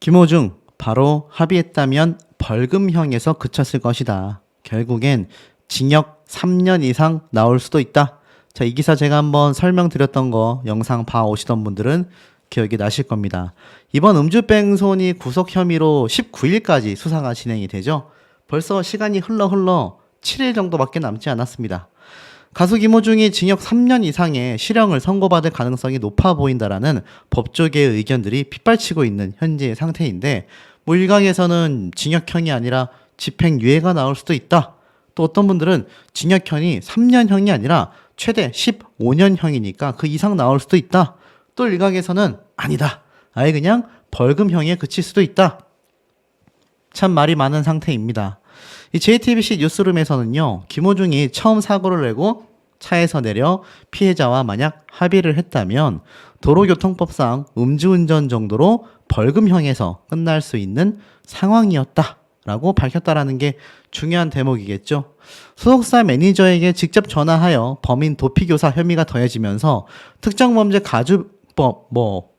김호중 바로 합의했다면 벌금형에서 그쳤을 것이다. 결국엔 징역 3년 이상 나올 수도 있다. 자, 이 기사 제가 한번 설명드렸던 거 영상 봐오시던 분들은 기억이 나실 겁니다. 이번 음주뺑소니 구속 혐의로 19일까지 수사가 진행이 되죠. 벌써 시간이 흘러 7일 정도밖에 남지 않았습니다. 가수 김호중이 징역 3년 이상의 실형을 선고받을 가능성이 높아 보인다라는 법조계의 의견들이 빗발치고 있는 현재의 상태인데, 뭐 일각에서는 징역형이 아니라 집행유예가 나올 수도 있다. 또 어떤 분들은 징역형이 3년형이 아니라 최대 15년형이니까 그 이상 나올 수도 있다. 또 일각에서는 아니다. 아예 그냥 벌금형에 그칠 수도 있다. 참 말이 많은 상태입니다. 이 JTBC 뉴스룸에서는요, 김호중이 처음 사고를 내고 차에서 내려 피해자와 만약 합의를 했다면 도로교통법상 음주운전 정도로 벌금형에서 끝날 수 있는 상황이었다라고 밝혔다라는 게 중요한 대목이겠죠. 소속사 매니저에게 직접 전화하여 범인 도피교사 혐의가 더해지면서 특정범죄 가중법,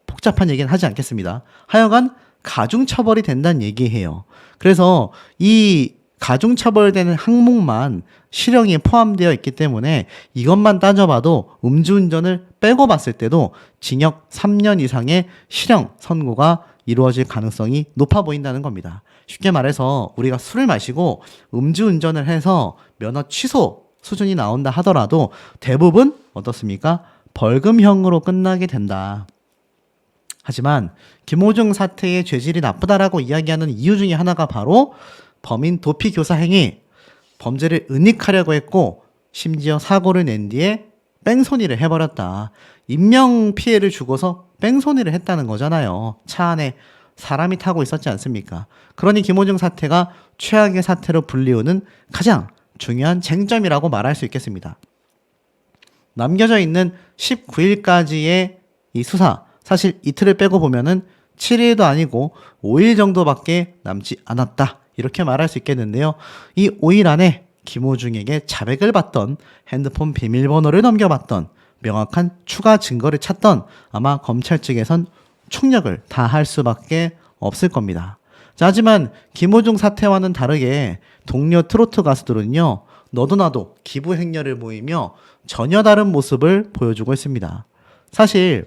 복잡한 얘기는 하지 않겠습니다. 하여간 가중처벌이 된다는 얘기예요. 그래서 이 가중처벌되는 항목만 실형이 포함되어 있기 때문에 이것만 따져봐도 음주운전을 빼고 봤을 때도 징역 3년 이상의 실형 선고가 이루어질 가능성이 높아 보인다는 겁니다. 쉽게 말해서 우리가 술을 마시고 음주운전을 해서 면허 취소 수준이 나온다 하더라도 대부분 어떻습니까? 벌금형으로 끝나게 된다. 하지만 김호중 사태의 죄질이 나쁘다라고 이야기하는 이유 중에 하나가 바로 범인 도피교사 행위, 범죄를 은닉하려고 했고 심지어 사고를 낸 뒤에 뺑소니를 해버렸다. 인명피해를 주고서 뺑소니를 했다는 거잖아요. 차 안에 사람이 타고 있었지 않습니까? 그러니 김호중 사태가 최악의 사태로 불리우는 가장 중요한 쟁점이라고 말할 수 있겠습니다. 남겨져 있는 19일까지의 이 수사, 사실 이틀을 빼고 보면은 7일도 아니고 5일 정도밖에 남지 않았다. 이렇게 말할 수 있겠는데요. 이 5일 안에 김호중에게 자백을 받던, 핸드폰 비밀번호를 넘겨봤던, 명확한 추가 증거를 찾던 아마 검찰 측에선 총력을 다할 수밖에 없을 겁니다. 자, 하지만 김호중 사태와는 다르게 동료 트로트 가수들은요, 너도 나도 기부 행렬을 보이며 전혀 다른 모습을 보여주고 있습니다. 사실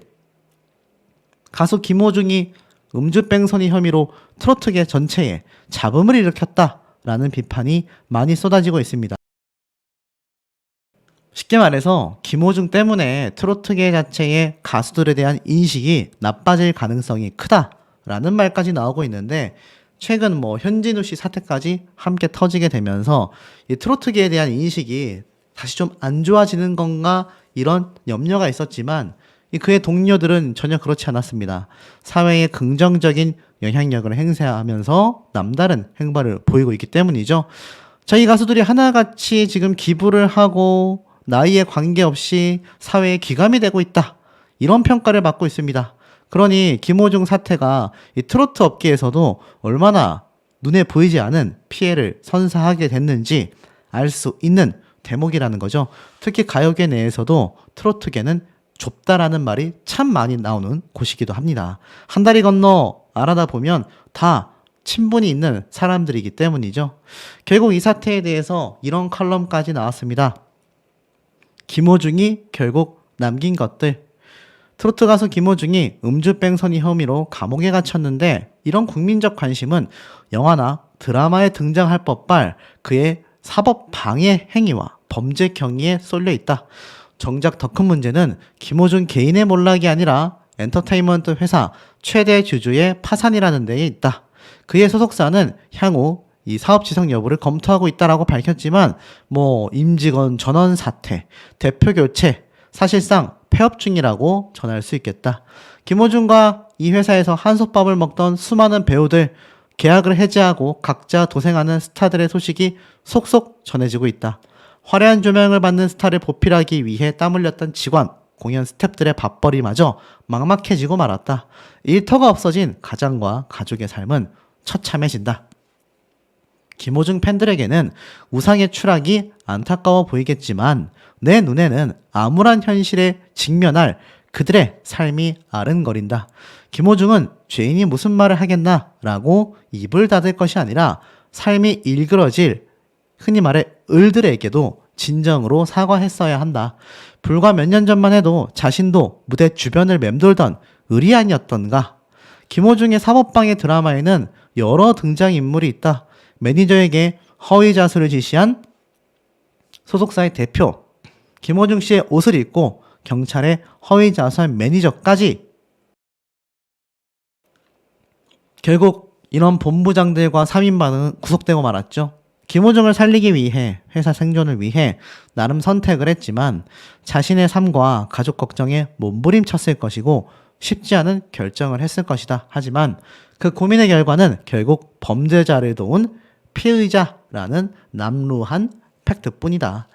가수 김호중이 음주뺑소니 혐의로 트로트계 전체에 잡음을 일으켰다라는 비판이 많이 쏟아지고 있습니다. 쉽게 말해서 김호중 때문에 트로트계 자체의 가수들에 대한 인식이 나빠질 가능성이 크다라는 말까지 나오고 있는데, 최근 현진우 씨 사태까지 함께 터지게 되면서 이 트로트계에 대한 인식이 다시 좀 안 좋아지는 건가 이런 염려가 있었지만 그의 동료들은 전혀 그렇지 않았습니다. 사회에 긍정적인 영향력을 행사하면서 남다른 행보를 보이고 있기 때문이죠. 자, 이 가수들이 하나같이 지금 기부를 하고 나이에 관계없이 사회에 기감이 되고 있다. 이런 평가를 받고 있습니다. 그러니 김호중 사태가 이 트로트 업계에서도 얼마나 눈에 보이지 않은 피해를 선사하게 됐는지 알 수 있는 대목이라는 거죠. 특히 가요계 내에서도 트로트계는 좁다라는 말이 참 많이 나오는 곳이기도 합니다. 한 다리 건너 알아다 보면 다 친분이 있는 사람들이기 때문이죠. 결국 이 사태에 대해서 이런 칼럼까지 나왔습니다. 김호중이 결국 남긴 것들. 트로트 가수 김호중이 음주뺑소니 혐의로 감옥에 갇혔는데 이런 국민적 관심은 영화나 드라마에 등장할 법발 그의 사법 방해 행위와 범죄 경위에 쏠려 있다. 정작 더 큰 문제는 김호중 개인의 몰락이 아니라 엔터테인먼트 회사 최대 주주의 파산이라는 데에 있다. 그의 소속사는 향후 이 사업 지속 여부를 검토하고 있다라고 밝혔지만 임직원 전원 사퇴, 대표 교체, 사실상 폐업 중이라고 전할 수 있겠다. 김호중과 이 회사에서 한솥밥을 먹던 수많은 배우들, 계약을 해지하고 각자 도생하는 스타들의 소식이 속속 전해지고 있다. 화려한 조명을 받는 스타를 보필하기 위해 땀 흘렸던 직원, 공연 스태프들의 밥벌이마저 막막해지고 말았다. 일터가 없어진 가장과 가족의 삶은 처참해진다. 김호중 팬들에게는 우상의 추락이 안타까워 보이겠지만 내 눈에는 암울한 현실에 직면할 그들의 삶이 아른거린다. 김호중은 죄인이 무슨 말을 하겠나 라고 입을 닫을 것이 아니라 삶이 일그러질 흔히 말해 을들에게도 진정으로 사과했어야 한다. 불과 몇 년 전만 해도 자신도 무대 주변을 맴돌던 을이 아니었던가. 김호중의 사법방해 드라마에는 여러 등장인물이 있다. 매니저에게 허위 자수를 지시한 소속사의 대표, 김호중 씨의 옷을 입고 경찰에 허위 자수한 매니저까지. 결국 이런 본부장들과 3인방은 구속되고 말았죠. 김호중을 살리기 위해, 회사 생존을 위해 나름 선택을 했지만 자신의 삶과 가족 걱정에 몸부림쳤을 것이고 쉽지 않은 결정을 했을 것이다. 하지만 그 고민의 결과는 결국 범죄자를 도운 피의자라는 남루한 팩트뿐이다.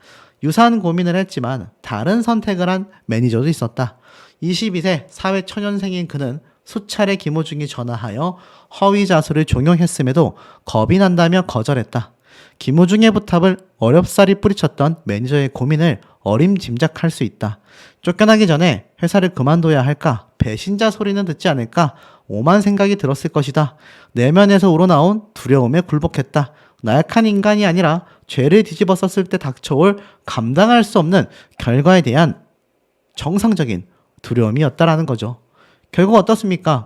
유사한 고민을 했지만 다른 선택을 한 매니저도 있었다. 22세 사회초년생인 그는 수차례 김호중이 전화하여 허위 자수를 종용했음에도 겁이 난다며 거절했다. 김호중의 부탁을 어렵사리 뿌리쳤던 매니저의 고민을 어림짐작할 수 있다. 쫓겨나기 전에 회사를 그만둬야 할까? 배신자 소리는 듣지 않을까? 오만 생각이 들었을 것이다. 내면에서 우러나온 두려움에 굴복했다. 나약한 인간이 아니라 죄를 뒤집어 썼을 때 닥쳐올 감당할 수 없는 결과에 대한 정상적인 두려움이었다라는 거죠. 결국 어떻습니까?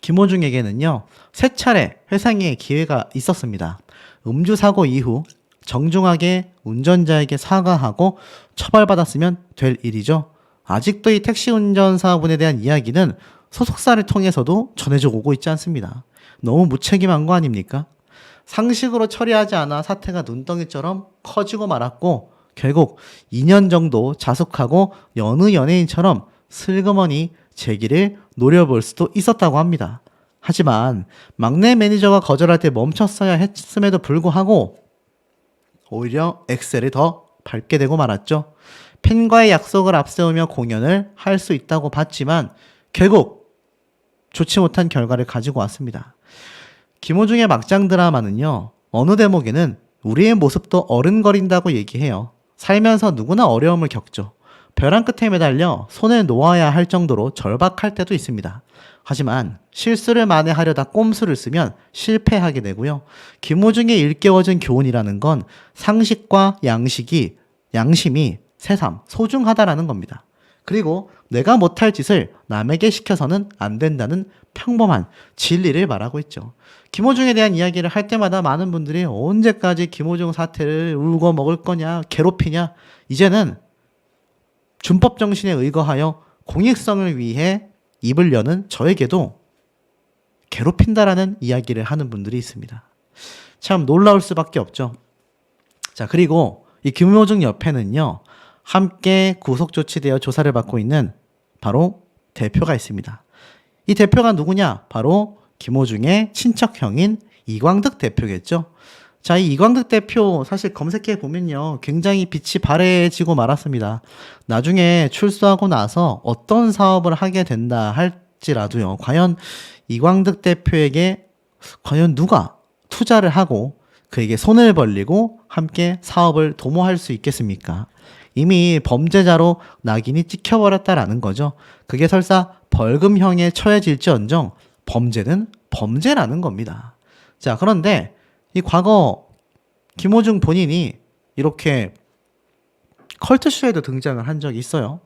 김호중에게는요, 3차례 회상의 기회가 있었습니다. 음주 사고 이후 정중하게 운전자에게 사과하고 처벌받았으면 될 일이죠. 아직도 이 택시 운전사분에 대한 이야기는 소속사를 통해서도 전해져 오고 있지 않습니다. 너무 무책임한 거 아닙니까? 상식으로 처리하지 않아 사태가 눈덩이처럼 커지고 말았고 결국 2년 정도 자숙하고 여느 연예인처럼 슬그머니 재기를 노려볼 수도 있었다고 합니다. 하지만 막내 매니저가 거절할 때 멈췄어야 했음에도 불구하고 오히려 엑셀을 더 밟게 되고 말았죠. 팬과의 약속을 앞세우며 공연을 할 수 있다고 봤지만 결국 좋지 못한 결과를 가지고 왔습니다. 김호중의 막장 드라마는요, 어느 대목에는 우리의 모습도 어른거린다고 얘기해요. 살면서 누구나 어려움을 겪죠. 벼랑 끝에 매달려 손을 놓아야 할 정도로 절박할 때도 있습니다. 하지만 실수를 만회하려다 꼼수를 쓰면 실패하게 되고요. 김호중의 일깨워진 교훈이라는 건 상식과 양심이 새삼 소중하다라는 겁니다. 그리고 내가 못할 짓을 남에게 시켜서는 안 된다는 평범한 진리를 말하고 있죠. 김호중에 대한 이야기를 할 때마다 많은 분들이 언제까지 김호중 사태를 울고 먹을 거냐, 괴롭히냐. 이제는 준법 정신에 의거하여 공익성을 위해 입을 여는 저에게도 괴롭힌다라는 이야기를 하는 분들이 있습니다. 참 놀라울 수밖에 없죠. 자, 그리고 이 김호중 옆에는요, 함께 구속 조치되어 조사를 받고 있는 바로 대표가 있습니다. 이 대표가 누구냐? 바로 김호중의 친척형인 이광득 대표겠죠. 자, 이 이광득 대표 사실 검색해 보면요, 굉장히 빛이 발해지고 말았습니다. 나중에 출소하고 나서 어떤 사업을 하게 된다 할지라도요, 과연 이광득 대표에게 과연 누가 투자를 하고 그에게 손을 벌리고 함께 사업을 도모할 수 있겠습니까? 이미 범죄자로 낙인이 찍혀버렸다라는 거죠. 그게 설사 벌금형에 처해질지언정 범죄는 범죄라는 겁니다. 자, 그런데 이 과거 김호중 본인이 이렇게 컬트쇼에도 등장을 한 적이 있어요.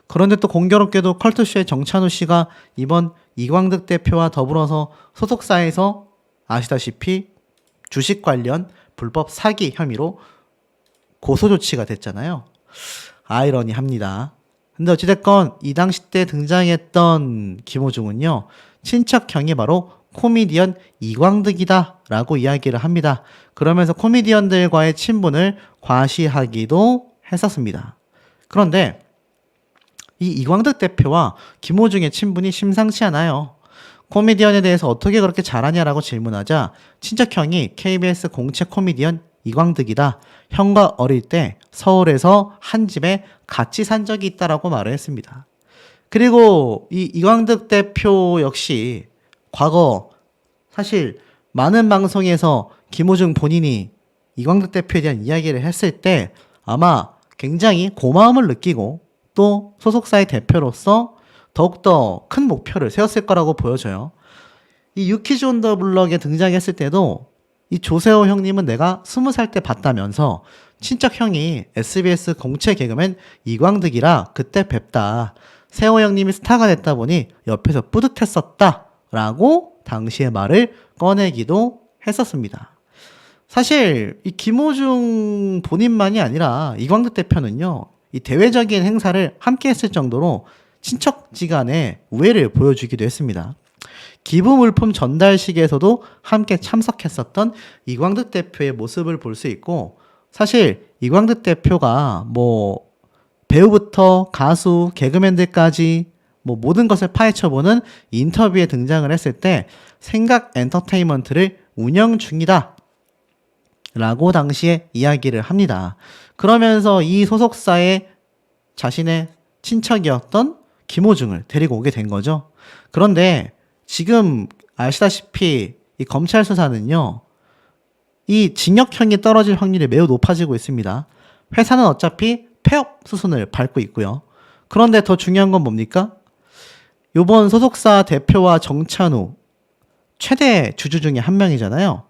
그런데 또 공교롭게도 컬트쇼의 정찬우 씨가 이번 이광득 대표와 더불어서 소속사에서 아시다시피 주식 관련 불법 사기 혐의로 고소 조치가 됐잖아요. 아이러니합니다. 근데 어찌됐건 이 당시 때 등장했던 김호중은요, 친척형이 바로 코미디언 이광득이다 라고 이야기를 합니다. 그러면서 코미디언들과의 친분을 과시하기도 했었습니다. 그런데 이 이광득 대표와 김호중의 친분이 심상치 않아요. 코미디언에 대해서 어떻게 그렇게 잘하냐라고 질문하자 친척형이 KBS 공채 코미디언 이광득이다. 형과 어릴 때 서울에서 한 집에 같이 산 적이 있다라고 말을 했습니다. 그리고 이 이광득 대표 역시 과거 사실 많은 방송에서 김호중 본인이 이광득 대표에 대한 이야기를 했을 때 아마 굉장히 고마움을 느끼고 또 소속사의 대표로서 더욱더 큰 목표를 세웠을 거라고 보여져요. 이 유키즈 온 더 블럭에 등장했을 때도 이 조세호 형님은 내가 20살 때 봤다면서 친척 형이 SBS 공채 개그맨 이광득이라 그때 뵙다. 세호 형님이 스타가 됐다 보니 옆에서 뿌듯했었다. 라고 당시의 말을 꺼내기도 했었습니다. 사실 이 김호중 본인만이 아니라 이광득 대표는요. 이 대외적인 행사를 함께 했을 정도로 친척지간의 우애를 보여주기도 했습니다. 기부 물품 전달식에서도 함께 참석했었던 이광득 대표의 모습을 볼 수 있고, 사실 이광득 대표가 뭐 배우부터 가수, 개그맨들까지 뭐 모든 것을 파헤쳐보는 인터뷰에 등장을 했을 때 생각 엔터테인먼트를 운영 중이다 라고 당시에 이야기를 합니다. 그러면서 이 소속사에 자신의 친척이었던 김호중을 데리고 오게 된 거죠. 그런데 지금 아시다시피 이 검찰 수사는요, 이 징역형이 떨어질 확률이 매우 높아지고 있습니다. 회사는 어차피 폐업 수순을 밟고 있고요. 그런데 더 중요한 건 뭡니까? 이번 소속사 대표와 정찬우 최대 주주 중에 한 명이잖아요.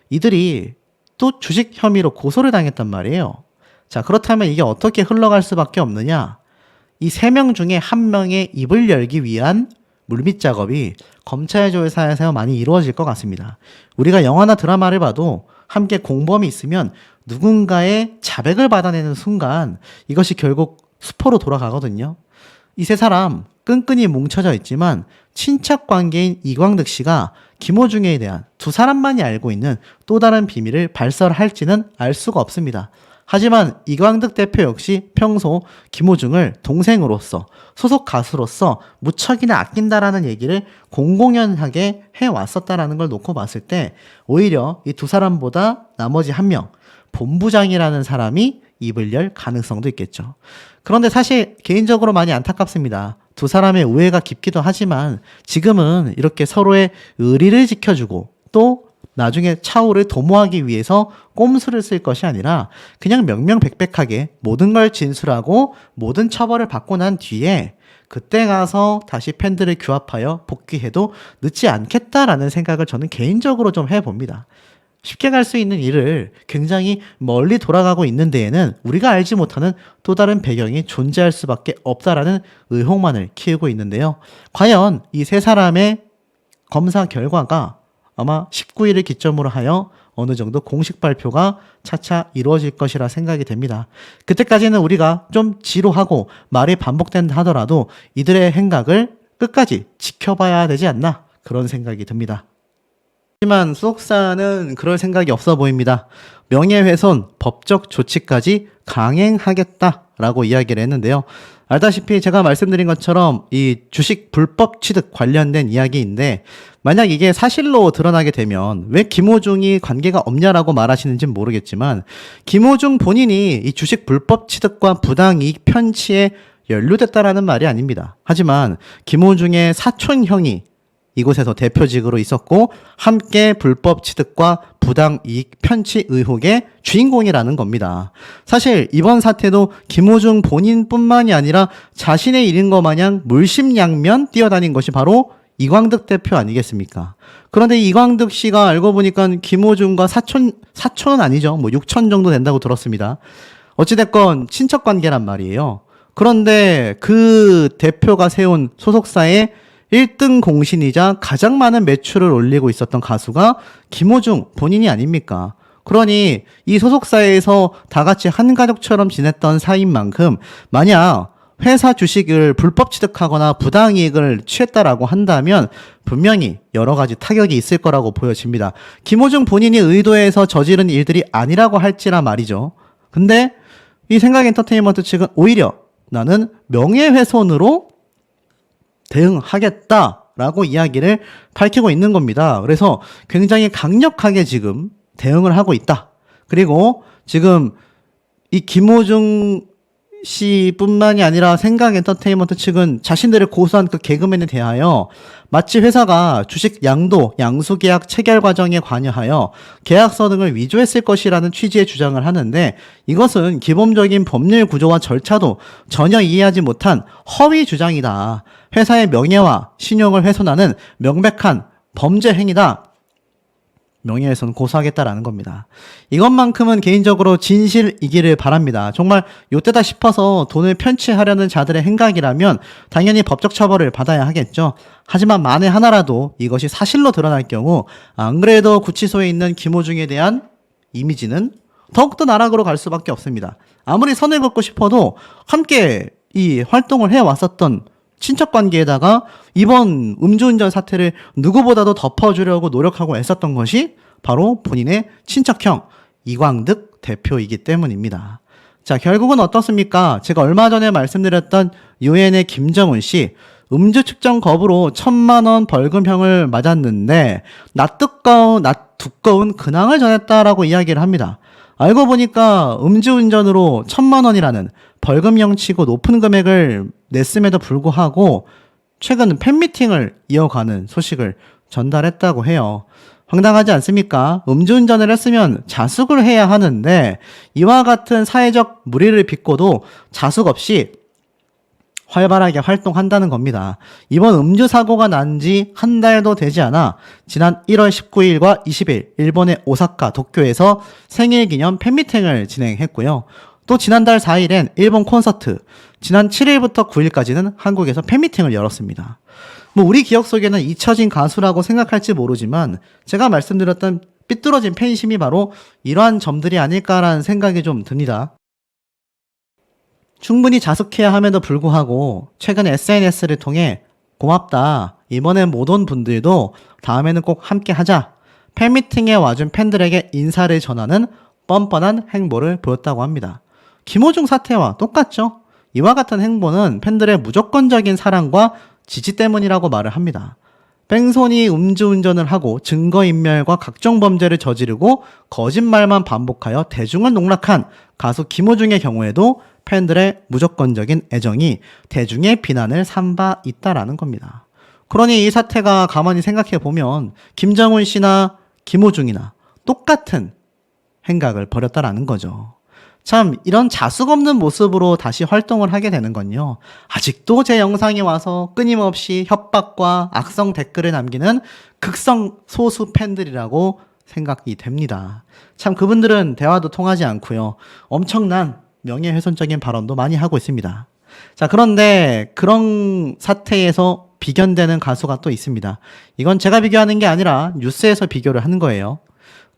이들이 또 주식 혐의로 고소를 당했단 말이에요. 자, 그렇다면 이게 어떻게 흘러갈 수밖에 없느냐? 이 3명 중에 1명의 입을 열기 위한 물밑 작업이 검찰 조사에서 많이 이루어질 것 같습니다. 우리가 영화나 드라마를 봐도 함께 공범이 있으면 누군가의 자백을 받아내는 순간 이것이 결국 수포로 돌아가거든요. 이 세 사람 끈끈이 뭉쳐져 있지만 친척 관계인 이광득 씨가 김호중에 대한 두 사람만이 알고 있는 또 다른 비밀을 발설할지는 알 수가 없습니다. 하지만 이광득 대표 역시 평소 김호중을 동생으로서 소속 가수로서 무척이나 아낀다라는 얘기를 공공연하게 해왔었다라는 걸 놓고 봤을 때 오히려 이 두 사람보다 나머지 1명, 본부장이라는 사람이 입을 열 가능성도 있겠죠. 그런데 사실 개인적으로 많이 안타깝습니다. 두 사람의 우애가 깊기도 하지만 지금은 이렇게 서로의 의리를 지켜주고 또 나중에 차후를 도모하기 위해서 꼼수를 쓸 것이 아니라 그냥 명명백백하게 모든 걸 진술하고 모든 처벌을 받고 난 뒤에 그때 가서 다시 팬들을 규합하여 복귀해도 늦지 않겠다라는 생각을 저는 개인적으로 좀 해봅니다. 쉽게 갈 수 있는 일을 굉장히 멀리 돌아가고 있는 데에는 우리가 알지 못하는 또 다른 배경이 존재할 수밖에 없다라는 의혹만을 키우고 있는데요. 과연 이 세 사람의 검사 결과가 아마 19일을 기점으로 하여 어느 정도 공식 발표가 차차 이루어질 것이라 생각이 됩니다. 그때까지는 우리가 좀 지루하고 말이 반복된다 하더라도 이들의 행각을 끝까지 지켜봐야 되지 않나 그런 생각이 듭니다. 하지만 소속사는 그럴 생각이 없어 보입니다. 명예훼손, 법적 조치까지 강행하겠다라고 이야기를 했는데요. 알다시피 제가 말씀드린 것처럼 이 주식 불법 취득 관련된 이야기인데 만약 이게 사실로 드러나게 되면 왜 김호중이 관계가 없냐라고 말하시는지는 모르겠지만 김호중 본인이 이 주식 불법 취득과 부당이익 편취에 연루됐다라는 말이 아닙니다. 하지만 김호중의 사촌형이 이곳에서 대표직으로 있었고 함께 불법 취득과 부당이익 편취 의혹의 주인공이라는 겁니다. 사실 이번 사태도 김호중 본인뿐만이 아니라 자신의 일인 것 마냥 물심양면 뛰어다닌 것이 바로 이광득 대표 아니겠습니까? 그런데 이광득 씨가 알고 보니까 김호중과 사촌은 아니죠. 뭐 6천 정도 된다고 들었습니다. 어찌됐건 친척 관계란 말이에요. 그런데 그 대표가 세운 소속사의 1등 공신이자 가장 많은 매출을 올리고 있었던 가수가 김호중 본인이 아닙니까? 그러니 이 소속사에서 다 같이 한 가족처럼 지냈던 사이인 만큼 만약 회사 주식을 불법 취득하거나 부당이익을 취했다라고 한다면 분명히 여러 가지 타격이 있을 거라고 보여집니다. 김호중 본인이 의도해서 저지른 일들이 아니라고 할지라 말이죠. 근데 이 생각 엔터테인먼트 측은 오히려 나는 명예훼손으로 대응하겠다라고 이야기를 밝히고 있는 겁니다. 그래서 굉장히 강력하게 지금 대응을 하고 있다. 그리고 지금 이 김호중 씨뿐만이 아니라 생각 엔터테인먼트 측은 자신들의 고소한 그 개그맨에 대하여 마치 회사가 주식 양도, 양수 계약 체결 과정에 관여하여 계약서 등을 위조했을 것이라는 취지의 주장을 하는데, 이것은 기본적인 법률 구조와 절차도 전혀 이해하지 못한 허위 주장이다. 회사의 명예와 신용을 훼손하는 명백한 범죄 행위다. 명예훼손 고소하겠다라는 겁니다. 이것만큼은 개인적으로 진실이기를 바랍니다. 정말 요때다 싶어서 돈을 편취하려는 자들의 행각이라면 당연히 법적 처벌을 받아야 하겠죠. 하지만 만에 하나라도 이것이 사실로 드러날 경우 안 그래도 구치소에 있는 김호중에 대한 이미지는 더욱더 나락으로 갈 수밖에 없습니다. 아무리 선을 긋고 싶어도 함께 이 활동을 해왔었던 친척관계에다가 이번 음주운전 사태를 누구보다도 덮어주려고 노력하고 애썼던 것이 바로 본인의 친척형 이광득 대표이기 때문입니다. 자, 결국은 어떻습니까? 제가 얼마 전에 말씀드렸던 UN의 김정은 씨, 음주 측정 거부로 1,000만 원 벌금형을 맞았는데 낯 두꺼운 근황을 전했다라고 이야기를 합니다. 알고 보니까 음주운전으로 1,000만 원이라는 벌금형 치고 높은 금액을 냈음에도 불구하고 최근 팬미팅을 이어가는 소식을 전달했다고 해요. 황당하지 않습니까? 음주운전을 했으면 자숙을 해야 하는데 이와 같은 사회적 물의를 빚고도 자숙 없이 활발하게 활동한다는 겁니다. 이번 음주 사고가 난 지 한 달도 되지 않아 지난 1월 19일과 20일 일본의 오사카, 도쿄에서 생일 기념 팬미팅을 진행했고요. 또 지난달 4일엔 일본 콘서트, 지난 7일부터 9일까지는 한국에서 팬미팅을 열었습니다. 우리 기억 속에는 잊혀진 가수라고 생각할지 모르지만 제가 말씀드렸던 삐뚤어진 팬심이 바로 이러한 점들이 아닐까라는 생각이 좀 듭니다. 충분히 자숙해야 함에도 불구하고 최근 SNS를 통해 고맙다, 이번엔 못 온 분들도 다음에는 꼭 함께 하자, 팬미팅에 와준 팬들에게 인사를 전하는 뻔뻔한 행보를 보였다고 합니다. 김호중 사태와 똑같죠? 이와 같은 행보는 팬들의 무조건적인 사랑과 지지 때문이라고 말을 합니다. 뺑소니 음주운전을 하고 증거인멸과 각종 범죄를 저지르고 거짓말만 반복하여 대중을 농락한 가수 김호중의 경우에도 팬들의 무조건적인 애정이 대중의 비난을 산 바 있다라는 겁니다. 그러니 이 사태가 가만히 생각해 보면 김정은 씨나 김호중이나 똑같은 행각을 벌였다라는 거죠. 참, 이런 자숙 없는 모습으로 다시 활동을 하게 되는 건요, 아직도 제 영상에 와서 끊임없이 협박과 악성 댓글을 남기는 극성 소수 팬들이라고 생각이 됩니다. 참, 그분들은 대화도 통하지 않고요, 엄청난 명예훼손적인 발언도 많이 하고 있습니다. 자, 그런데 그런 사태에서 비견되는 가수가 또 있습니다. 이건 제가 비교하는 게 아니라 뉴스에서 비교를 하는 거예요.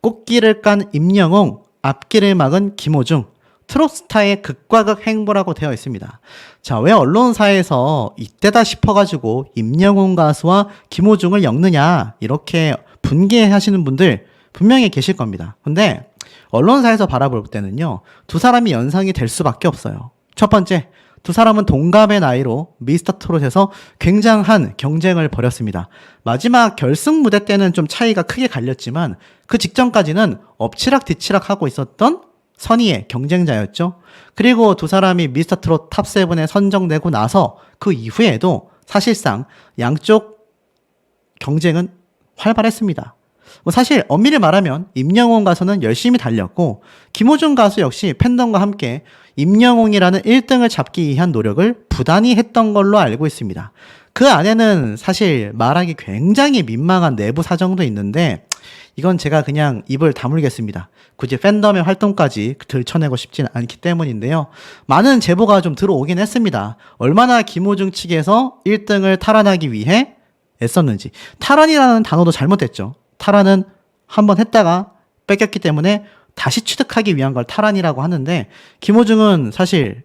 꽃길을 깐 임영웅, 앞길을 막은 김호중, 트롯스타의 극과 극 행보라고 되어 있습니다. 자, 왜 언론사에서 이때다 싶어가지고 임영웅 가수와 김호중을 엮느냐, 이렇게 분개하시는 분들 분명히 계실 겁니다. 근데 언론사에서 바라볼 때는요, 두 사람이 연상이 될 수밖에 없어요. 첫 번째, 두 사람은 동갑의 나이로 미스터 트롯에서 굉장한 경쟁을 벌였습니다. 마지막 결승 무대 때는 좀 차이가 크게 갈렸지만 그 직전까지는 엎치락뒤치락 하고 있었던 선의의 경쟁자였죠. 그리고 두 사람이 미스터 트롯 탑7에 선정되고 나서 그 이후에도 사실상 양쪽 경쟁은 활발했습니다. 사실 엄밀히 말하면 임영웅 가수는 열심히 달렸고 김호중 가수 역시 팬덤과 함께 임영웅이라는 1등을 잡기 위한 노력을 부단히 했던 걸로 알고 있습니다. 그 안에는 사실 말하기 굉장히 민망한 내부 사정도 있는데 이건 제가 그냥 입을 다물겠습니다. 굳이 팬덤의 활동까지 들춰내고 싶지는 않기 때문인데요. 많은 제보가 좀 들어오긴 했습니다. 얼마나 김호중 측에서 1등을 탈환하기 위해 애썼는지. 탈환이라는 단어도 잘못됐죠. 탈환은 한번 했다가 뺏겼기 때문에 다시 취득하기 위한 걸 탈환이라고 하는데 김호중은 사실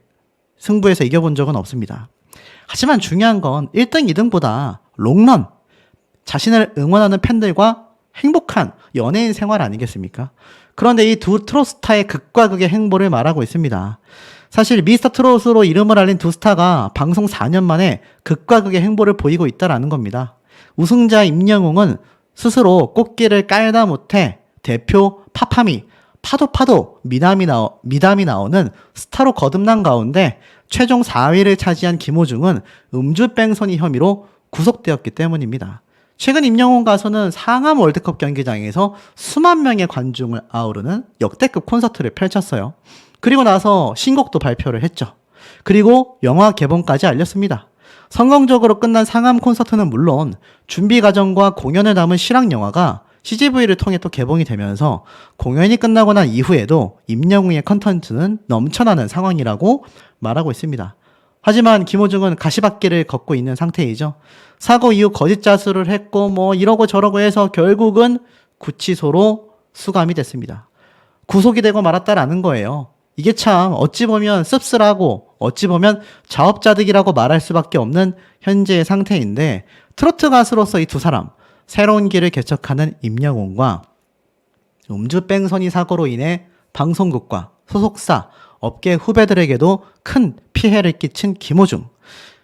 승부에서 이겨본 적은 없습니다. 하지만 중요한 건 1등, 2등보다 롱런, 자신을 응원하는 팬들과 행복한 연예인 생활 아니겠습니까? 그런데 이 두 트롯스타의 극과 극의 행보를 말하고 있습니다. 사실 미스터 트롯으로 이름을 알린 두 스타가 방송 4년 만에 극과 극의 행보를 보이고 있다는 겁니다. 우승자 임영웅은 스스로 꽃길을 깔다 못해 대표 파파미, 파도 미담이 나오는 스타로 거듭난 가운데 최종 4위를 차지한 김호중은 음주뺑소니 혐의로 구속되었기 때문입니다. 최근 임영웅 가수는 상암 월드컵 경기장에서 수만 명의 관중을 아우르는 역대급 콘서트를 펼쳤어요. 그리고 나서 신곡도 발표를 했죠. 그리고 영화 개봉까지 알렸습니다. 성공적으로 끝난 상암 콘서트는 물론 준비 과정과 공연을 담은 실황 영화가 CGV를 통해 또 개봉이 되면서 공연이 끝나고 난 이후에도 임영웅의 컨텐츠는 넘쳐나는 상황이라고 말하고 있습니다. 하지만 김호중은 가시밭길을 걷고 있는 상태이죠. 사고 이후 거짓 자수를 했고 뭐 이러고 저러고 해서 결국은 구치소로 수감이 됐습니다. 구속이 되고 말았다라는 거예요. 이게 참 어찌 보면 씁쓸하고 어찌 보면 자업자득이라고 말할 수밖에 없는 현재의 상태인데, 트로트 가수로서 이 두 사람, 새로운 길을 개척하는 임영웅과 음주뺑소니 사고로 인해 방송국과 소속사, 업계 후배들에게도 큰 피해를 끼친 김호중.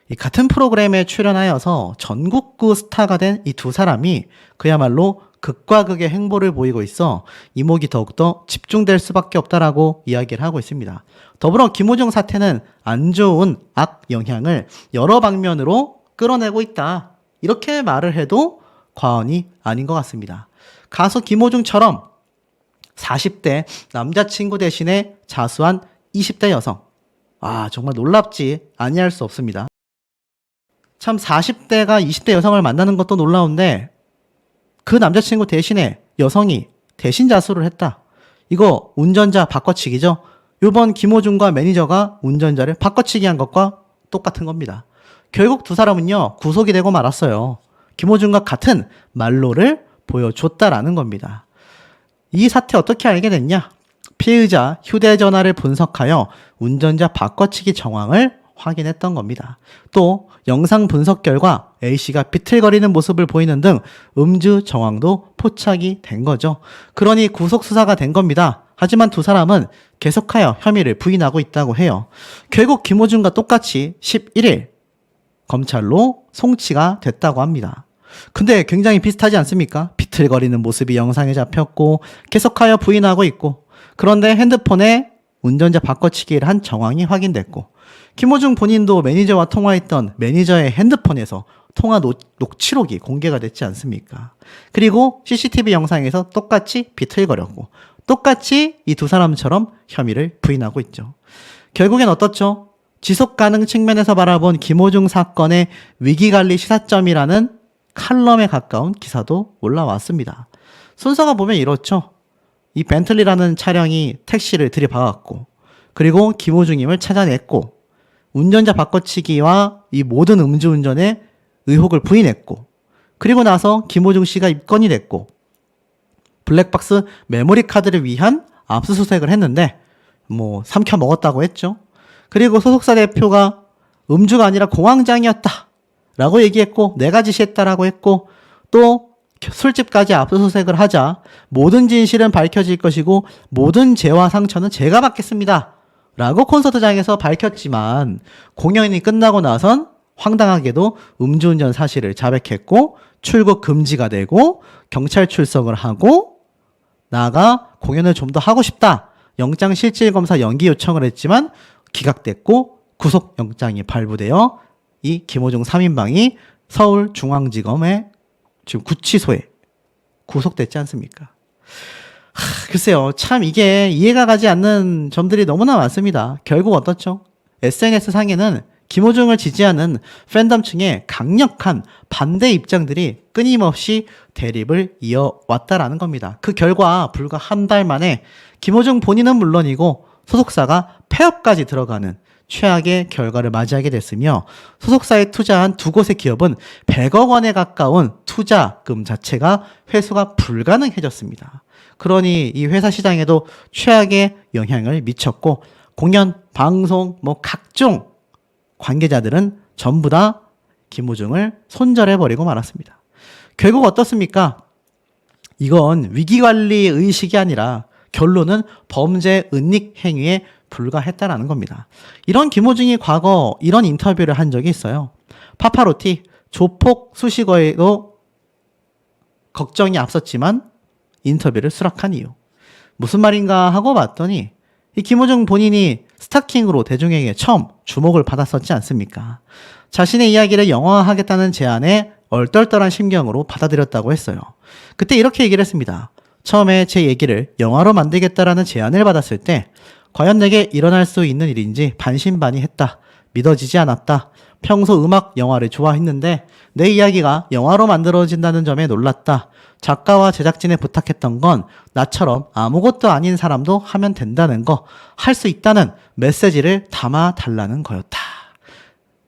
이 같은 프로그램에 출연하여서 전국구 스타가 된 이 두 사람이 그야말로 극과 극의 행보를 보이고 있어 이목이 더욱더 집중될 수밖에 없다라고 이야기를 하고 있습니다. 더불어 김호중 사태는 안 좋은 악 영향을 여러 방면으로 끌어내고 있다, 이렇게 말을 해도 과언이 아닌 것 같습니다. 가수 김호중처럼 40대 남자친구 대신에 자수한 20대 여성. 정말 놀랍지 아니할 수 없습니다. 참 40대가 20대 여성을 만나는 것도 놀라운데 그 남자친구 대신에 여성이 대신 자수를 했다. 이거 운전자 바꿔치기죠. 요번 김호중과 매니저가 운전자를 바꿔치기 한 것과 똑같은 겁니다. 결국 두 사람은요, 구속이 되고 말았어요. 김호중과 같은 말로를 보여줬다라는 겁니다. 이 사태 어떻게 알게 됐냐? 피의자 휴대전화를 분석하여 운전자 바꿔치기 정황을 확인했던 겁니다. 또 영상 분석 결과 A씨가 비틀거리는 모습을 보이는 등 음주 정황도 포착이 된 거죠. 그러니 구속 수사가 된 겁니다. 하지만 두 사람은 계속하여 혐의를 부인하고 있다고 해요. 결국 김호중과 똑같이 11일 검찰로 송치가 됐다고 합니다. 근데 굉장히 비슷하지 않습니까? 비틀거리는 모습이 영상에 잡혔고 계속하여 부인하고 있고, 그런데 핸드폰에 운전자 바꿔치기를 한 정황이 확인됐고, 김호중 본인도 매니저와 통화했던 매니저의 핸드폰에서 통화 녹취록이 공개가 됐지 않습니까? 그리고 CCTV 영상에서 똑같이 비틀거렸고 똑같이 이 두 사람처럼 혐의를 부인하고 있죠. 결국엔 어떻죠? 지속 가능 측면에서 바라본 김호중 사건의 위기관리 시사점이라는 칼럼에 가까운 기사도 올라왔습니다. 순서가 보면 이렇죠. 이 벤틀리라는 차량이 택시를 들이박았고, 그리고 김호중임을 찾아냈고, 운전자 바꿔치기와 이 모든 음주운전에 의혹을 부인했고, 그리고 나서 김호중 씨가 입건이 됐고, 블랙박스 메모리 카드를 위한 압수수색을 했는데 삼켜 먹었다고 했죠. 그리고 소속사 대표가 음주가 아니라 공황장애였다 라고 얘기했고, 내가 지시했다라고 했고, 또 술집까지 압수수색을 하자 모든 진실은 밝혀질 것이고 모든 죄와 상처는 제가 받겠습니다 라고 콘서트장에서 밝혔지만, 공연이 끝나고 나선 황당하게도 음주운전 사실을 자백했고 출국 금지가 되고 경찰 출석을 하고, 나아가 공연을 좀 더 하고 싶다, 영장실질검사 연기 요청을 했지만 기각됐고 구속영장이 발부되어 이 김호중 3인방이 서울중앙지검의 지금 구치소에 구속됐지 않습니까? 글쎄요, 참 이게 이해가 가지 않는 점들이 너무나 많습니다. 결국 어떻죠? SNS 상에는 김호중을 지지하는 팬덤층의 강력한 반대 입장들이 끊임없이 대립을 이어왔다라는 겁니다. 그 결과 불과 한 달 만에 김호중 본인은 물론이고 소속사가 폐업까지 들어가는 최악의 결과를 맞이하게 됐으며, 소속사에 투자한 두 곳의 기업은 100억 원에 가까운 투자금 자체가 회수가 불가능해졌습니다. 그러니 이 회사 시장에도 최악의 영향을 미쳤고, 공연, 방송, 각종 관계자들은 전부 다 김호중을 손절해버리고 말았습니다. 결국 어떻습니까? 이건 위기관리 의식이 아니라 결론은 범죄 은닉 행위에 불과했다라는 겁니다. 이런 김호중이 과거 이런 인터뷰를 한 적이 있어요. 파파로티 조폭 수식어에도 걱정이 앞섰지만 인터뷰를 수락한 이유. 무슨 말인가 하고 봤더니 이 김호중 본인이 스타킹으로 대중에게 처음 주목을 받았었지 않습니까? 자신의 이야기를 영화화하겠다는 제안에 얼떨떨한 심경으로 받아들였다고 했어요. 그때 이렇게 얘기를 했습니다. 처음에 제 얘기를 영화로 만들겠다라는 제안을 받았을 때 과연 내게 일어날 수 있는 일인지 반신반의했다. 믿어지지 않았다. 평소 음악, 영화를 좋아했는데 내 이야기가 영화로 만들어진다는 점에 놀랐다. 작가와 제작진에 부탁했던 건 나처럼 아무것도 아닌 사람도 하면 된다는 거, 할 수 있다는 메시지를 담아달라는 거였다.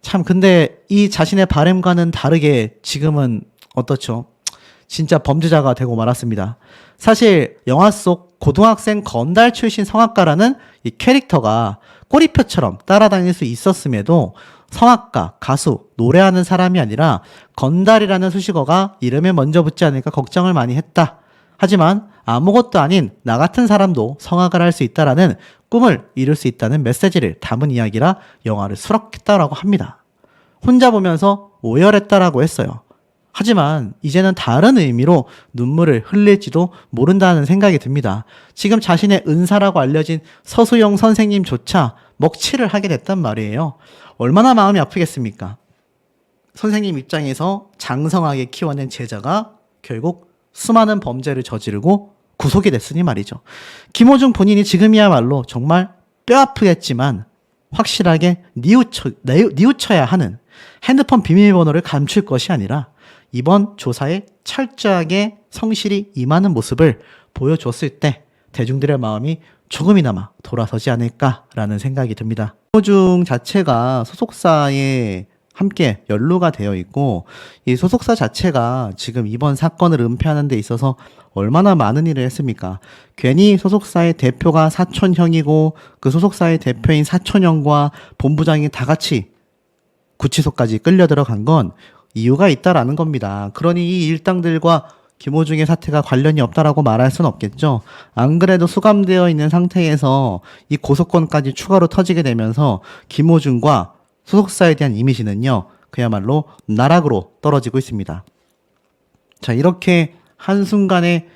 참 근데 이 자신의 바람과는 다르게 지금은 어떻죠? 진짜 범죄자가 되고 말았습니다. 사실 영화 속 고등학생 건달 출신 성악가라는 이 캐릭터가 꼬리표처럼 따라다닐 수 있었음에도 성악가, 가수, 노래하는 사람이 아니라 건달이라는 수식어가 이름에 먼저 붙지 않을까 걱정을 많이 했다. 하지만 아무것도 아닌 나 같은 사람도 성악을 할 수 있다라는 꿈을 이룰 수 있다는 메시지를 담은 이야기라 영화를 수록했다라고 합니다. 혼자 보면서 오열했다라고 했어요. 하지만 이제는 다른 의미로 눈물을 흘릴지도 모른다는 생각이 듭니다. 지금 자신의 은사라고 알려진 서수영 선생님조차 먹칠을 하게 됐단 말이에요. 얼마나 마음이 아프겠습니까? 선생님 입장에서 장성하게 키워낸 제자가 결국 수많은 범죄를 저지르고 구속이 됐으니 말이죠. 김호중 본인이 지금이야말로 정말 뼈아프겠지만 확실하게 뉘우쳐야 하는 핸드폰 비밀번호를 감출 것이 아니라 이번 조사에 철저하게 성실히 임하는 모습을 보여줬을 때 대중들의 마음이 조금이나마 돌아서지 않을까라는 생각이 듭니다. 김호중 자체가 소속사에 함께 연루가 되어 있고 이 소속사 자체가 지금 이번 사건을 은폐하는 데 있어서 얼마나 많은 일을 했습니까? 괜히 소속사의 대표가 사촌형이고 그 소속사의 대표인 사촌형과 본부장이 다 같이 구치소까지 끌려 들어간 건 이유가 있다라는 겁니다. 그러니 이 일당들과 김호중의 사태가 관련이 없다라고 말할 수는 없겠죠. 안 그래도 수감되어 있는 상태에서 이 고소건까지 추가로 터지게 되면서 김호중과 소속사에 대한 이미지는요, 그야말로 나락으로 떨어지고 있습니다. 자, 이렇게 한순간에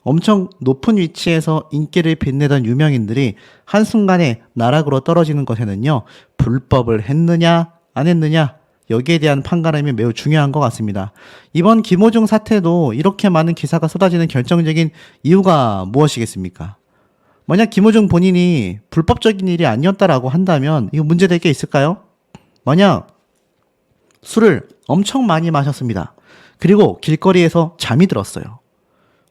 엄청 높은 위치에서 인기를 빛내던 유명인들이 한순간에 나락으로 떨어지는 것에는요, 불법을 했느냐, 안 했느냐, 여기에 대한 판가름이 매우 중요한 것 같습니다. 이번 김호중 사태도 이렇게 많은 기사가 쏟아지는 결정적인 이유가 무엇이겠습니까? 만약 김호중 본인이 불법적인 일이 아니었다라고 한다면 이거 문제될 게 있을까요? 만약 술을 엄청 많이 마셨습니다. 그리고 길거리에서 잠이 들었어요.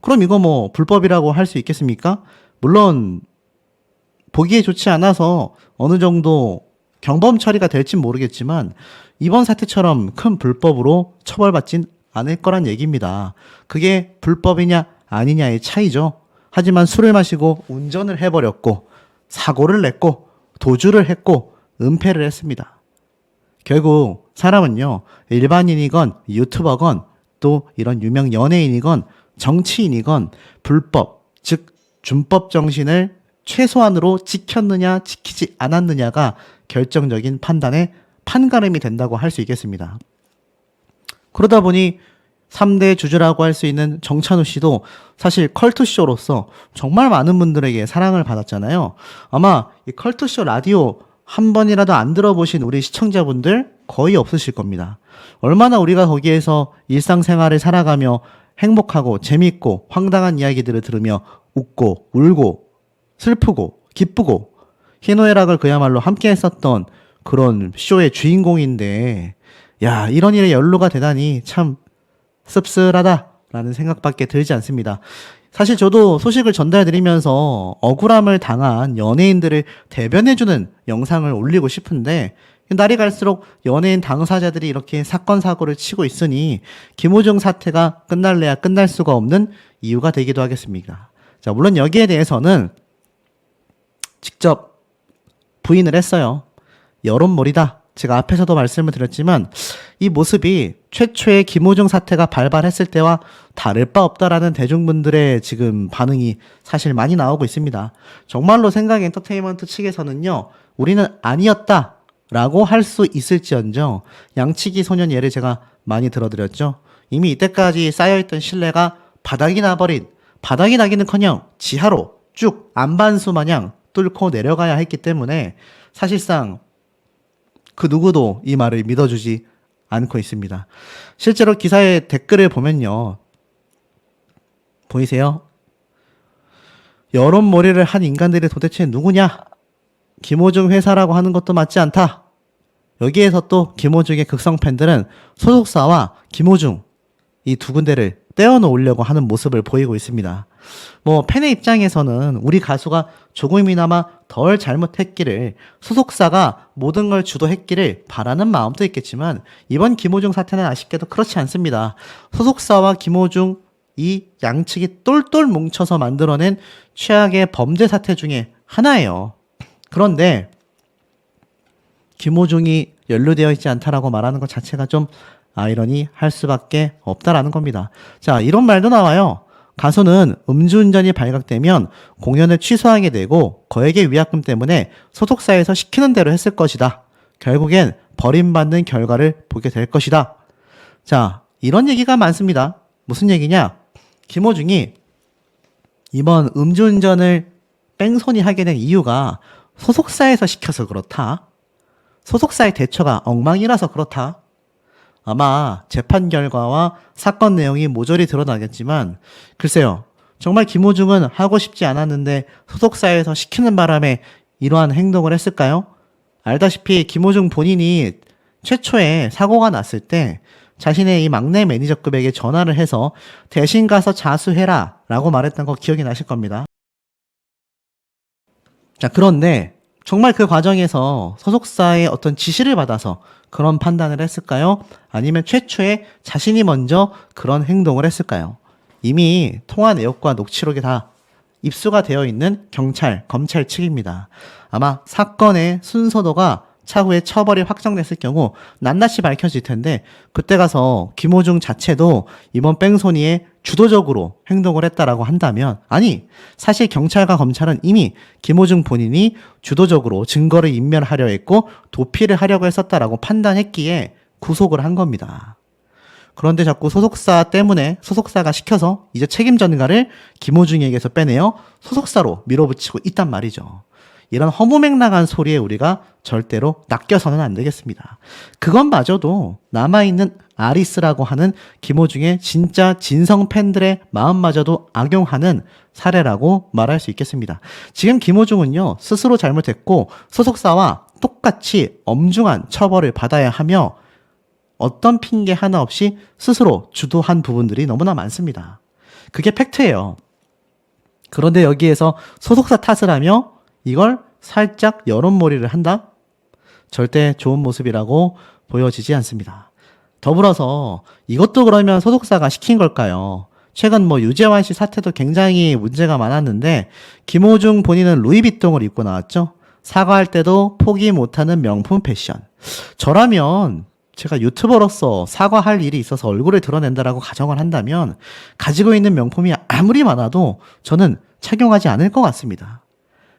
그럼 이거 뭐 불법이라고 할 수 있겠습니까? 물론 보기에 좋지 않아서 어느 정도 경범 처리가 될진 모르겠지만 이번 사태처럼 큰 불법으로 처벌받진 않을 거란 얘기입니다. 그게 불법이냐 아니냐의 차이죠. 하지만 술을 마시고 운전을 해버렸고 사고를 냈고 도주를 했고 은폐를 했습니다. 결국 사람은요, 일반인이건 유튜버건 또 이런 유명 연예인이건 정치인이건 불법, 즉 준법 정신을 최소한으로 지켰느냐 지키지 않았느냐가 결정적인 판단의 판가름이 된다고 할 수 있겠습니다. 그러다 보니 3대 주주라고 할 수 있는 정찬우 씨도 사실 컬투쇼로서 정말 많은 분들에게 사랑을 받았잖아요. 아마 이 컬투쇼 라디오 한 번이라도 안 들어보신 우리 시청자분들 거의 없으실 겁니다. 얼마나 우리가 거기에서 일상생활을 살아가며 행복하고 재밌고 황당한 이야기들을 들으며 웃고 울고 슬프고 기쁘고 희노애락을 그야말로 함께 했었던 그런 쇼의 주인공인데, 야, 이런 일에 연루가 되다니 참 씁쓸하다라는 생각밖에 들지 않습니다. 사실 저도 소식을 전달드리면서 억울함을 당한 연예인들을 대변해주는 영상을 올리고 싶은데 날이 갈수록 연예인 당사자들이 이렇게 사건 사고를 치고 있으니 김호중 사태가 끝날래야 끝날 수가 없는 이유가 되기도 하겠습니다. 자, 물론 여기에 대해서는 직접 부인을 했어요. 여론몰이다. 제가 앞에서도 말씀을 드렸지만 이 모습이 최초의 김호중 사태가 발발했을 때와 다를 바 없다라는 대중분들의 지금 반응이 사실 많이 나오고 있습니다. 정말로 생각 엔터테인먼트 측에서는요, 우리는 아니었다라고 할 수 있을지언정 양치기 소년 예를 제가 많이 들어드렸죠. 이미 이때까지 쌓여있던 신뢰가 바닥이 나기는커녕 지하로 쭉 안반수 마냥 뚫고 내려가야 했기 때문에 사실상 그 누구도 이 말을 믿어주지 않고 있습니다. 실제로 기사의 댓글을 보면요. 보이세요? 여론몰이를 한 인간들이 도대체 누구냐? 김호중 회사라고 하는 것도 맞지 않다. 여기에서 또 김호중의 극성 팬들은 소속사와 김호중 이 두 군데를 떼어놓으려고 하는 모습을 보이고 있습니다. 뭐 팬의 입장에서는 우리 가수가 조금이나마 덜 잘못했기를 소속사가 모든 걸 주도했기를 바라는 마음도 있겠지만 이번 김호중 사태는 아쉽게도 그렇지 않습니다. 소속사와 김호중 이 양측이 똘똘 뭉쳐서 만들어낸 최악의 범죄 사태 중에 하나예요. 그런데 김호중이 연루되어 있지 않다라고 말하는 것 자체가 좀 아이러니할 수밖에 없다라는 겁니다. 자, 이런 말도 나와요. 가수는 음주운전이 발각되면 공연을 취소하게 되고 거액의 위약금 때문에 소속사에서 시키는 대로 했을 것이다. 결국엔 버림받는 결과를 보게 될 것이다. 자, 이런 얘기가 많습니다. 무슨 얘기냐? 김호중이 이번 음주운전을 뺑소니 하게 된 이유가 소속사에서 시켜서 그렇다. 소속사의 대처가 엉망이라서 그렇다. 아마 재판 결과와 사건 내용이 모조리 드러나겠지만 글쎄요. 정말 김호중은 하고 싶지 않았는데 소속사에서 시키는 바람에 이러한 행동을 했을까요? 알다시피 김호중 본인이 최초에 사고가 났을 때 자신의 이 막내 매니저급에게 전화를 해서 대신 가서 자수해라 라고 말했던 거 기억이 나실 겁니다. 자, 그런데 정말 그 과정에서 소속사의 어떤 지시를 받아서 그런 판단을 했을까요? 아니면 최초에 자신이 먼저 그런 행동을 했을까요? 이미 통화 내역과 녹취록이 다 입수가 되어 있는 경찰, 검찰 측입니다. 아마 사건의 순서도가 차후에 처벌이 확정됐을 경우 낱낱이 밝혀질 텐데 그때 가서 김호중 자체도 이번 뺑소니에 주도적으로 행동을 했다라고 한다면 아니 사실 경찰과 검찰은 이미 김호중 본인이 주도적으로 증거를 인멸하려 했고 도피를 하려고 했었다라고 판단했기에 구속을 한 겁니다. 그런데 자꾸 소속사 때문에 소속사가 시켜서 이제 책임 전가를 김호중에게서 빼내어 소속사로 밀어붙이고 있단 말이죠. 이런 허무맹랑한 소리에 우리가 절대로 낚여서는 안 되겠습니다. 그것마저도 남아있는 아리스라고 하는 김호중의 진짜 진성 팬들의 마음마저도 악용하는 사례라고 말할 수 있겠습니다. 지금 김호중은요, 스스로 잘못했고 소속사와 똑같이 엄중한 처벌을 받아야 하며 어떤 핑계 하나 없이 스스로 주도한 부분들이 너무나 많습니다. 그게 팩트예요. 그런데 여기에서 소속사 탓을 하며 이걸 살짝 여론몰이를 한다? 절대 좋은 모습이라고 보여지지 않습니다. 더불어서 이것도 그러면 소속사가 시킨 걸까요? 최근 뭐 유재환 씨 사태도 굉장히 문제가 많았는데 김호중 본인은 루이비통을 입고 나왔죠. 사과할 때도 포기 못하는 명품 패션. 저라면 제가 유튜버로서 사과할 일이 있어서 얼굴을 드러낸다라고 가정을 한다면 가지고 있는 명품이 아무리 많아도 저는 착용하지 않을 것 같습니다.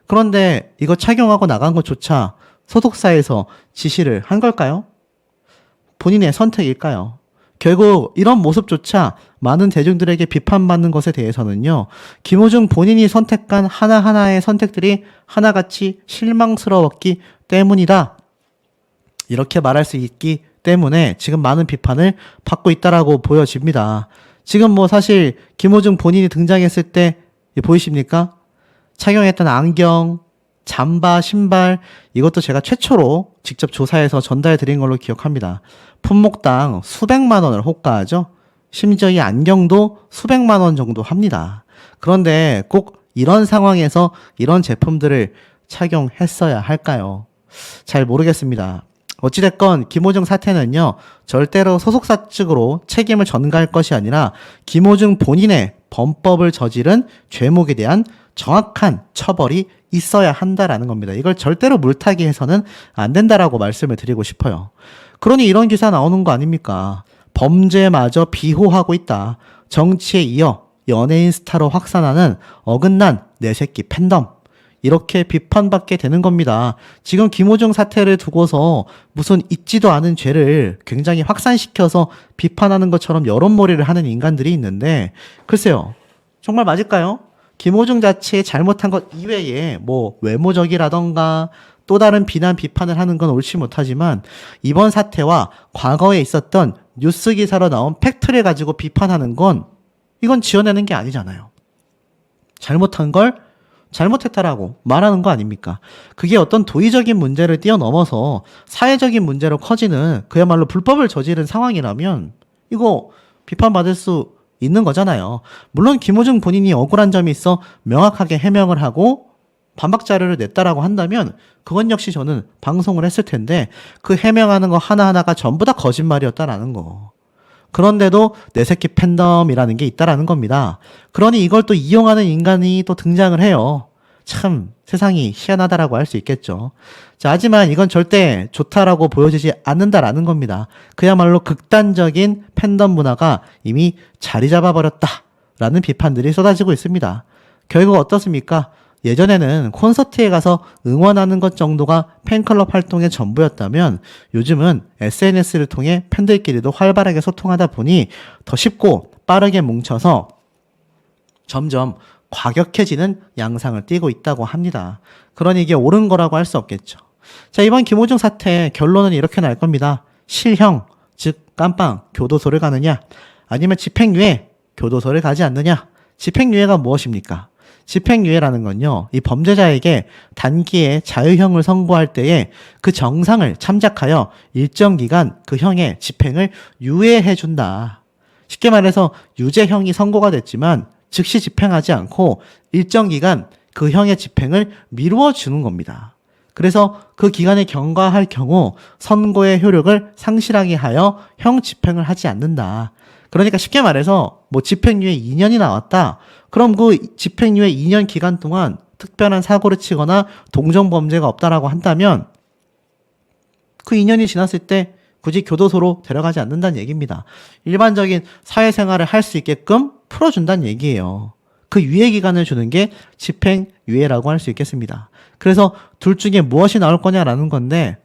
그런데 이거 착용하고 나간 것조차 소속사에서 지시를 한 걸까요? 본인의 선택일까요? 결국 이런 모습조차 많은 대중들에게 비판받는 것에 대해서는요. 김호중 본인이 선택한 하나하나의 선택들이 하나같이 실망스러웠기 때문이다. 이렇게 말할 수 있기 때문에 지금 많은 비판을 받고 있다라고 보여집니다. 지금 뭐 사실 김호중 본인이 등장했을 때 보이십니까? 착용했던 안경, 잠바, 신발 이것도 제가 최초로 직접 조사해서 전달해 드린 걸로 기억합니다. 품목당 수백만 원을 호가하죠. 심지어 이 안경도 수백만 원 정도 합니다. 그런데 꼭 이런 상황에서 이런 제품들을 착용했어야 할까요? 잘 모르겠습니다. 어찌됐건 김호중 사태는요. 절대로 소속사 측으로 책임을 전가할 것이 아니라 김호중 본인의 범법을 저지른 죄목에 대한 정확한 처벌이 있어야 한다라는 겁니다. 이걸 절대로 물타기 해서는 안 된다라고 말씀을 드리고 싶어요. 그러니 이런 기사 나오는 거 아닙니까? 범죄마저 비호하고 있다. 정치에 이어 연예인 스타로 확산하는 어긋난 내 새끼 팬덤. 이렇게 비판받게 되는 겁니다. 지금 김호중 사태를 두고서 무슨 있지도 않은 죄를 굉장히 확산시켜서 비판하는 것처럼 여론몰이를 하는 인간들이 있는데 글쎄요. 정말 맞을까요? 김호중 자체의 잘못한 것 이외에 뭐 외모적이라던가 또 다른 비난 비판을 하는 건 옳지 못하지만 이번 사태와 과거에 있었던 뉴스 기사로 나온 팩트를 가지고 비판하는 건 이건 지어내는 게 아니잖아요. 잘못한 걸 잘못했다라고 말하는 거 아닙니까? 그게 어떤 도의적인 문제를 뛰어넘어서 사회적인 문제로 커지는 그야말로 불법을 저지른 상황이라면 이거 비판받을 수 있는 거잖아요. 물론 김호중 본인이 억울한 점이 있어 명확하게 해명을 하고 반박 자료를 냈다라고 한다면 그건 역시 저는 방송을 했을 텐데 그 해명하는 거 하나하나가 전부 다 거짓말이었다라는 거. 그런데도 내 새끼 팬덤이라는 게 있다라는 겁니다. 그러니 이걸 또 이용하는 인간이 또 등장을 해요. 참 세상이 희한하다라고 할 수 있겠죠. 자, 하지만 이건 절대 좋다라고 보여지지 않는다라는 겁니다. 그야말로 극단적인 팬덤 문화가 이미 자리 잡아버렸다라는 비판들이 쏟아지고 있습니다. 결국 어떻습니까? 예전에는 콘서트에 가서 응원하는 것 정도가 팬클럽 활동의 전부였다면 요즘은 SNS를 통해 팬들끼리도 활발하게 소통하다 보니 더 쉽고 빠르게 뭉쳐서 점점 과격해지는 양상을 띠고 있다고 합니다. 그러니 이게 옳은 거라고 할 수 없겠죠. 자, 이번 김호중 사태 결론은 이렇게 날 겁니다. 실형, 즉 깜빵, 교도소를 가느냐 아니면 집행유예, 교도소를 가지 않느냐. 집행유예가 무엇입니까? 집행유예라는 건요, 이 범죄자에게 단기에 자유형을 선고할 때에 그 정상을 참작하여 일정 기간 그 형의 집행을 유예해준다. 쉽게 말해서 유죄형이 선고가 됐지만 즉시 집행하지 않고 일정 기간 그 형의 집행을 미루어 주는 겁니다. 그래서 그 기간에 경과할 경우 선고의 효력을 상실하게 하여 형 집행을 하지 않는다. 그러니까 쉽게 말해서 뭐 집행유예 2년이 나왔다. 그럼 그 집행유예 2년 기간 동안 특별한 사고를 치거나 동종범죄가 없다라고 한다면 그 2년이 지났을 때 굳이 교도소로 데려가지 않는다는 얘기입니다. 일반적인 사회생활을 할 수 있게끔 풀어준다는 얘기예요. 그 유예 기간을 주는 게 집행유예라고 할 수 있겠습니다. 그래서 둘 중에 무엇이 나올 거냐라는 건데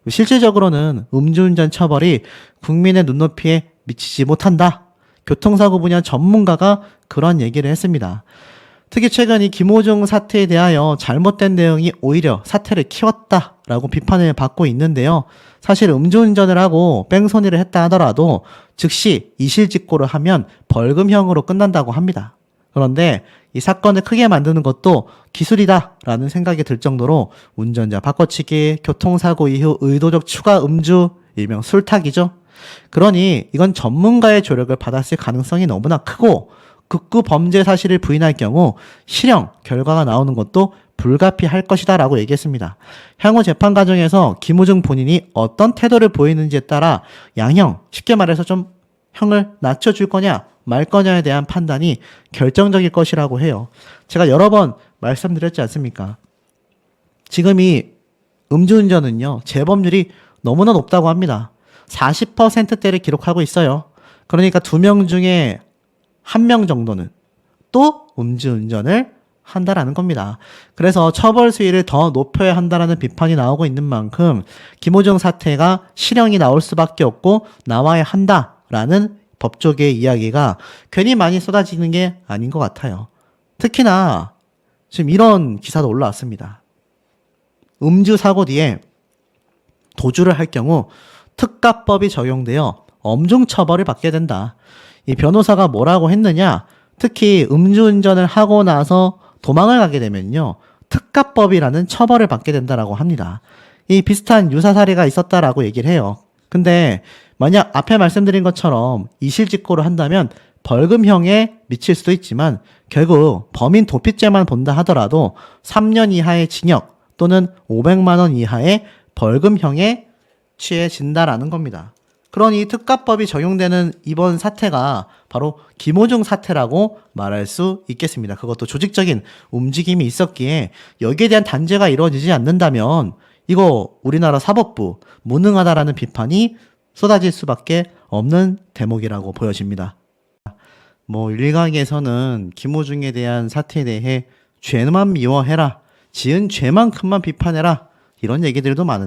실질적으로는 음주운전 처벌이 국민의 눈높이에 미치지 못한다. 교통사고 분야 전문가가 그런 얘기를 했습니다. 특히 최근 이 김호중 사태에 대하여 잘못된 내용이 오히려 사태를 키웠다라고 비판을 받고 있는데요. 사실 음주운전을 하고 뺑소니를 했다 하더라도 즉시 이실직고를 하면 벌금형으로 끝난다고 합니다. 그런데 이 사건을 크게 만드는 것도 기술이다라는 생각이 들 정도로 운전자 바꿔치기, 교통사고 이후 의도적 추가 음주, 일명 술탁이죠. 그러니 이건 전문가의 조력을 받았을 가능성이 너무나 크고 극구 범죄 사실을 부인할 경우 실형 결과가 나오는 것도 불가피할 것이다 라고 얘기했습니다. 향후 재판 과정에서 김호중 본인이 어떤 태도를 보이는지에 따라 양형, 쉽게 말해서 좀 형을 낮춰줄 거냐 말 거냐에 대한 판단이 결정적일 것이라고 해요. 제가 여러 번 말씀드렸지 않습니까? 지금 이 음주운전은요, 재범률이 너무나 높다고 합니다. 40%대를 기록하고 있어요. 그러니까 2명 중에 1명 정도는 또 음주운전을 한다라는 겁니다. 그래서 처벌 수위를 더 높여야 한다라는 비판이 나오고 있는 만큼 김호중 사태가 실형이 나올 수밖에 없고 나와야 한다라는 법조계의 이야기가 괜히 많이 쏟아지는 게 아닌 것 같아요. 특히나 지금 이런 기사도 올라왔습니다. 음주 사고 뒤에 도주를 할 경우 특가법이 적용되어 엄중 처벌을 받게 된다. 이 변호사가 뭐라고 했느냐? 특히 음주운전을 하고 나서 도망을 가게 되면요, 특가법이라는 처벌을 받게 된다라고 합니다. 이 비슷한 유사 사례가 있었다라고 얘기를 해요. 근데 만약 앞에 말씀드린 것처럼 이실직고를 한다면 벌금형에 미칠 수도 있지만 결국 범인 도피죄만 본다 하더라도 3년 이하의 징역 또는 500만 원 이하의 벌금형에 취해진다라는 겁니다. 그러니 특가법이 적용되는 이번 사태가 바로 김호중 사태라고 말할 수 있겠습니다. 그것도 조직적인 움직임이 있었기에 여기에 대한 단죄가 이루어지지 않는다면 이거 우리나라 사법부 무능하다라는 비판이 쏟아질 수밖에 없는 대목이라고 보여집니다. 뭐 일각에서는 김호중에 대한 사태에 대해 죄만 미워해라, 지은 죄만큼만 비판해라, 이런 얘기들도 많은데